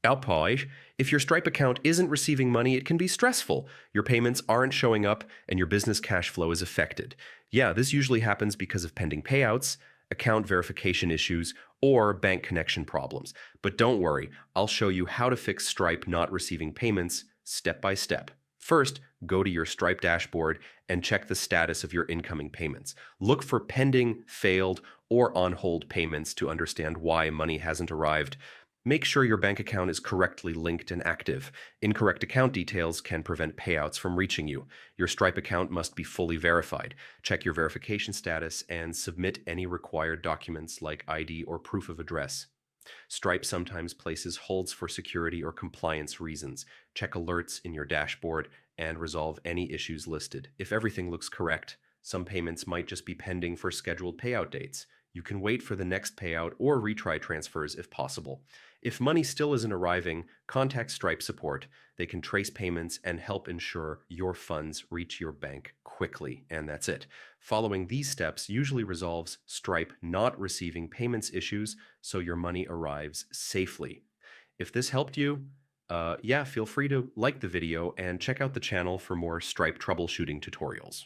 Alpoj, if your Stripe account isn't receiving money, it can be stressful. Your payments aren't showing up and your business cash flow is affected. Yeah, this usually happens because of pending payouts, account verification issues, or bank connection problems. But don't worry, I'll show you how to fix Stripe not receiving payments step by step. First, go to your Stripe dashboard and check the status of your incoming payments. Look for pending, failed, or on hold payments to understand why money hasn't arrived. Make sure your bank account is correctly linked and active. Incorrect account details can prevent payouts from reaching you. Your Stripe account must be fully verified. Check your verification status and submit any required documents like ID or proof of address. Stripe sometimes places holds for security or compliance reasons. Check alerts in your dashboard and resolve any issues listed. If everything looks correct, some payments might just be pending for scheduled payout dates. You can wait for the next payout or retry transfers if possible. If money still isn't arriving, contact Stripe support. They can trace payments and help ensure your funds reach your bank quickly. And that's it. Following these steps usually resolves Stripe not receiving payments issues so your money arrives safely. If this helped you, feel free to like the video and check out the channel for more Stripe troubleshooting tutorials.